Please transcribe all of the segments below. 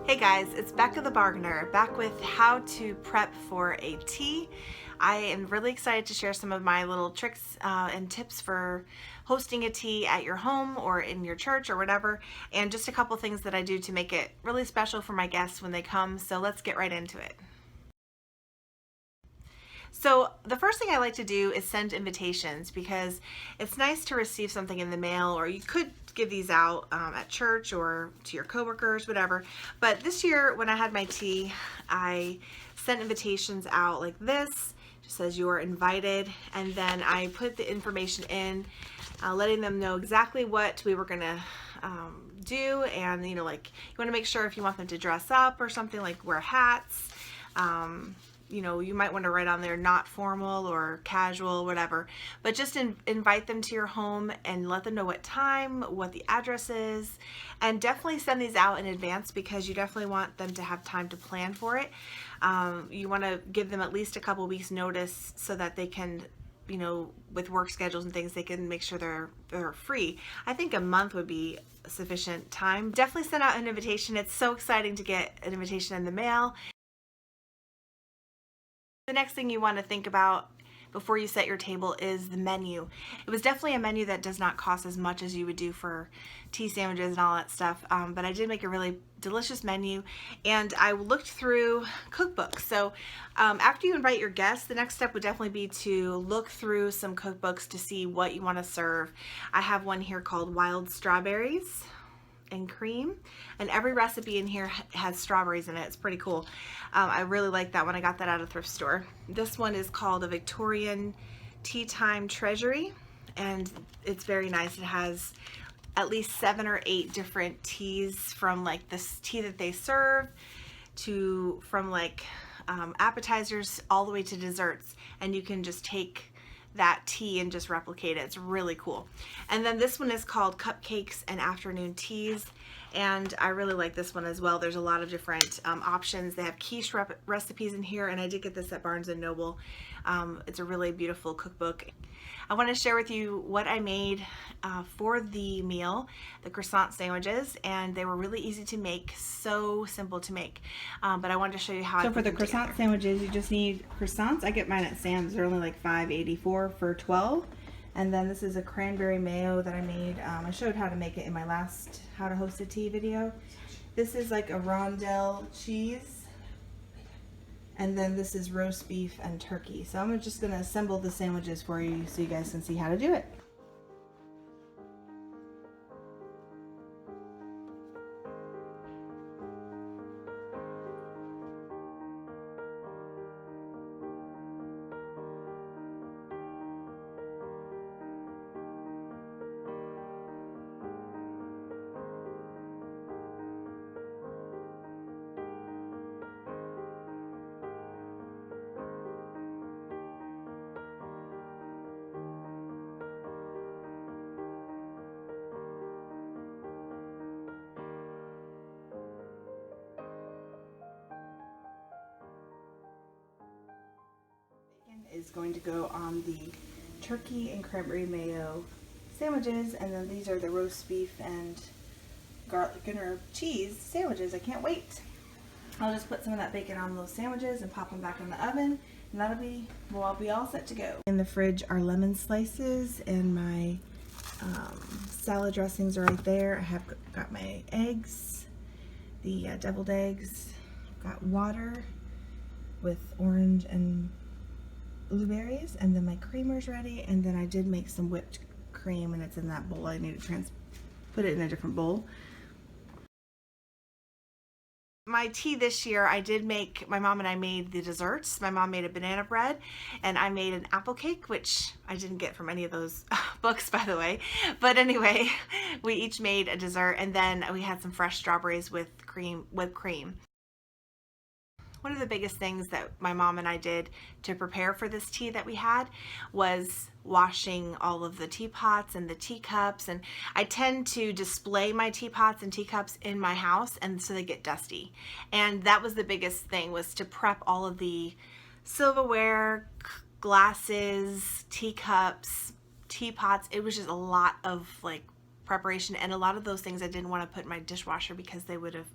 Hey guys, it's Becca the Bargainer, back with how to prep for a tea. I am really excited to share some of my little tricks and tips for hosting a tea at your home or in your church or whatever, and just a couple things that I do to make it really special for my guests when they come. So let's get right into it. So the first thing I like to do is send invitations because it's nice to receive something in the mail, or you could give these out at church or to your coworkers, whatever. But this year when I had my tea, I sent invitations out like this. It just says you are invited, and then I put the information in, letting them know exactly what we were gonna do, and like you want to make sure if you want them to dress up or something, like wear hats. You might want to write on there not formal or casual, whatever, but just invite them to your home and let them know what time, what the address is, and definitely send these out in advance because you definitely want them to have time to plan for it. You want to give them at least a couple weeks notice so that they can, with work schedules and things, they can make sure they're free. I think a month would be sufficient time. Definitely send out an invitation. It's so exciting to get an invitation in the mail. The next thing you want to think about before you set your table is the menu. It was definitely a menu that does not cost as much as you would do for tea sandwiches and all that stuff, but I did make a really delicious menu, and I looked through cookbooks. So after you invite your guests, the next step would definitely be to look through some cookbooks to see what you want to serve. I have one here called Wild Strawberries and Cream, and every recipe in here has strawberries in it. It's pretty cool. I really like that one. I got that at a thrift store. This one is called a Victorian Tea Time Treasury, and it's very nice. It has at least 7 or 8 different teas, from like this tea that they serve to from like appetizers all the way to desserts, and you can just take that tea and just replicate it. It's really cool. And then this one is called Cupcakes and Afternoon Teas, and I really like this one as well. There's a lot of different options. They have quiche recipes in here, and I did get this at Barnes & Noble. It's a really beautiful cookbook. I want to share with you what I made for the meal, the croissant sandwiches, and they were really easy to make, so simple to make. But I wanted to show you how. So for the croissant sandwiches, you just need croissants. I get mine at Sam's. They're only like $5.84 for 12. And then this is a cranberry mayo that I made. I showed how to make it in my last How to Host a Tea video. This is like a rondelle cheese. And then this is roast beef and turkey. So I'm just gonna assemble the sandwiches for you so you guys can see how to do it. Is going to go on the turkey and cranberry mayo sandwiches, and then these are the roast beef and garlic and herb cheese sandwiches. I can't wait. I'll just put some of that bacon on those sandwiches and pop them back in the oven, and I'll be all set to go. In the fridge are lemon slices, and my salad dressings are right there. I have got my eggs, the deviled eggs, got water with orange and blueberries, and then my creamer's ready, and then I did make some whipped cream, and it's in that bowl. I need to put it in a different bowl. My tea this year, my mom and I made the desserts. My mom made a banana bread, and I made an apple cake, which I didn't get from any of those books, by the way. But anyway, we each made a dessert, and then we had some fresh strawberries with whipped cream. One of the biggest things that my mom and I did to prepare for this tea that we had was washing all of the teapots and the teacups, and I tend to display my teapots and teacups in my house, and so they get dusty. And that was the biggest thing, was to prep all of the silverware, glasses, teacups, teapots. It was just a lot of like preparation, and a lot of those things I didn't want to put in my dishwasher because they would have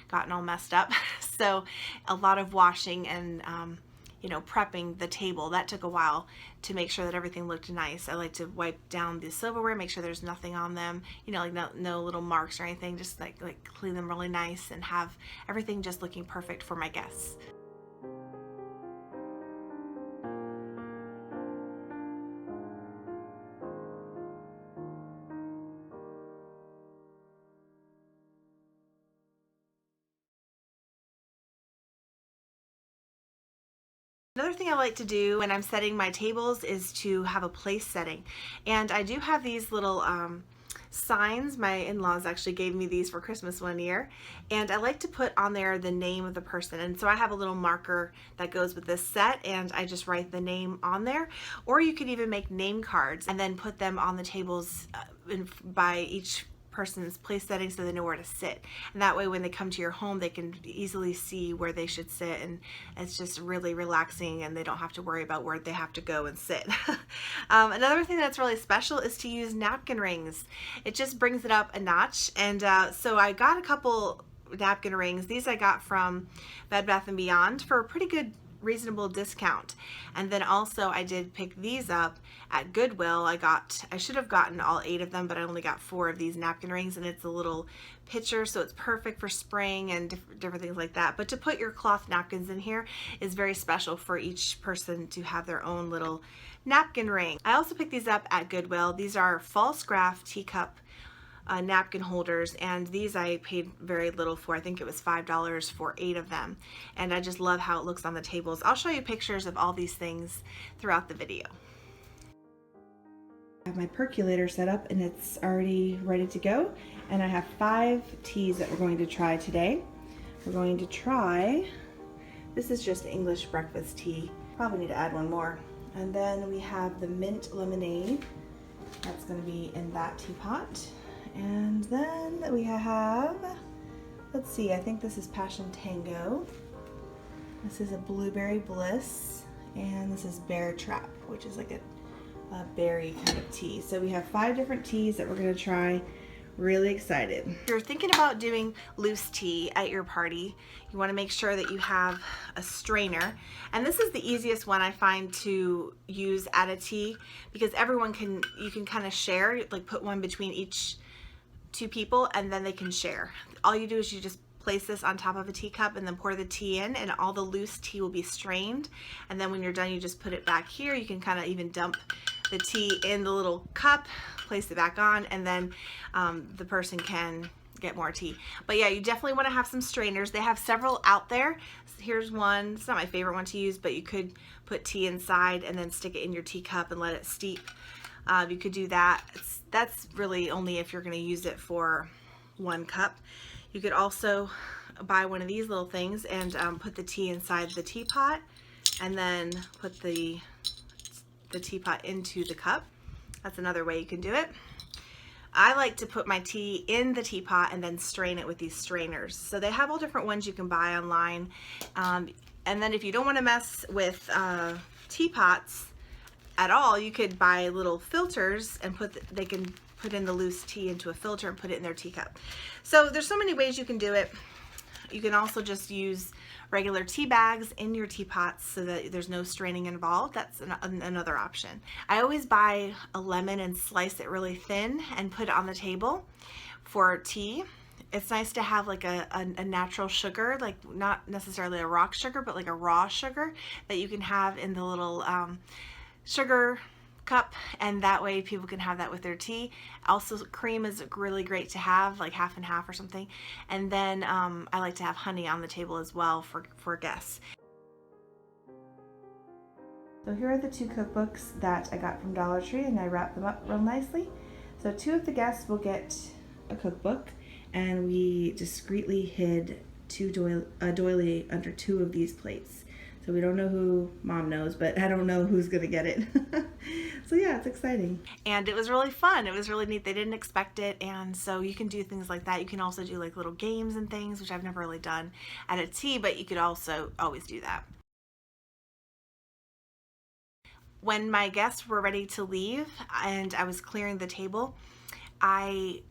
gotten all messed up. So a lot of washing and you know, prepping the table, that took a while to make sure that everything looked nice. I like to wipe down the silverware, make sure there's nothing on them, you know, like no little marks or anything, just like clean them really nice and have everything just looking perfect for my guests. Another thing I like to do when I'm setting my tables is to have a place setting. And I do have these little signs. My in-laws actually gave me these for Christmas one year. And I like to put on there the name of the person. And so I have a little marker that goes with this set, and I just write the name on there. Or you could even make name cards and then put them on the tables by each person's place setting so they know where to sit, and that way when they come to your home they can easily see where they should sit, and it's just really relaxing and they don't have to worry about where they have to go and sit. Another thing that's really special is to use napkin rings. It just brings it up a notch, and so I got a couple napkin rings. These I got from Bed Bath & Beyond for a pretty good reasonable discount. And then also I did pick these up at Goodwill. I should have gotten all 8 of them, but I only got 4 of these napkin rings, and it's a little pitcher, so it's perfect for spring and different things like that. But to put your cloth napkins in here is very special for each person to have their own little napkin ring. I also picked these up at Goodwill. These are false graph teacup napkin holders, and these I paid very little for. I think it was $5 for 8 of them, and I just love how it looks on the tables. I'll show you pictures of all these things throughout the video. I have my percolator set up and it's already ready to go, and I have 5 teas that we're going to try today. We're going to try, this is just English breakfast tea. Probably need to add one more. And then we have the mint lemonade. That's going to be in that teapot. And then we have, let's see, I think this is Passion Tango. This is a Blueberry Bliss. And this is Bear Trap, which is like a berry kind of tea. So we have 5 different teas that we're going to try. Really excited. If you're thinking about doing loose tea at your party, you want to make sure that you have a strainer. And this is the easiest one I find to use at a tea, because you can kind of share, like put one between each 2 people, and then they can share. All you do is you just place this on top of a teacup and then pour the tea in, and all the loose tea will be strained. And then when you're done, you just put it back here. You can kind of even dump the tea in the little cup, place it back on, and then the person can get more tea. But yeah, you definitely want to have some strainers. They have several out there. Here's one. It's not my favorite one to use, but you could put tea inside and then stick it in your teacup and let it steep. You could do that. That's really only if you're going to use it for 1 cup. You could also buy one of these little things and put the tea inside the teapot, and then put the teapot into the cup. That's another way you can do it. I like to put my tea in the teapot and then strain it with these strainers. So they have all different ones you can buy online. And then if you don't want to mess with teapots at all, you could buy little filters and they can put in the loose tea into a filter and put it in their teacup. So there's so many ways you can do it. You can also just use regular tea bags in your teapots so that there's no straining involved. That's another option. I always buy a lemon and slice it really thin and put it on the table for tea. It's nice to have like a natural sugar, like not necessarily a rock sugar, but like a raw sugar that you can have in the little sugar cup, and that way people can have that with their tea. Also, cream is really great to have, like half and half or something. And then I like to have honey on the table as well for guests. So here are the 2 cookbooks that I got from Dollar Tree, and I wrapped them up real nicely. So 2 of the guests will get a cookbook, and we discreetly hid a doily under 2 of these plates. So we don't know who. Mom knows, but I don't know who's gonna get it. So yeah, it's exciting. And it was really fun. It was really neat. They didn't expect it, and so you can do things like that. You can also do like little games and things, which I've never really done at a tea, but you could also always do that. When my guests were ready to leave and I was clearing the table, I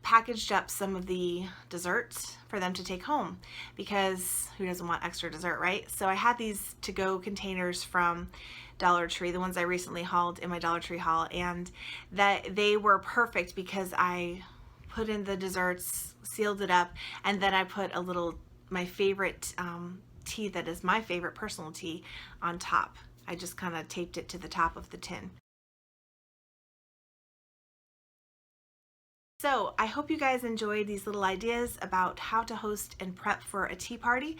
packaged up some of the desserts for them to take home, because who doesn't want extra dessert, right? So I had these to-go containers from Dollar Tree, the ones I recently hauled in my Dollar Tree haul, and that they were perfect because I put in the desserts, sealed it up, and then I put a little, my favorite tea that is my favorite personal tea on top. I just kind of taped it to the top of the tin. So I hope you guys enjoyed these little ideas about how to host and prep for a tea party.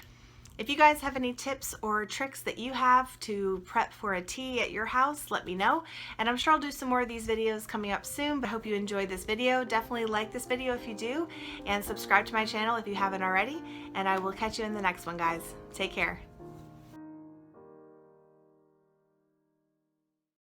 If you guys have any tips or tricks that you have to prep for a tea at your house, let me know. And I'm sure I'll do some more of these videos coming up soon, but I hope you enjoyed this video. Definitely like this video if you do, and subscribe to my channel if you haven't already. And I will catch you in the next one, guys. Take care.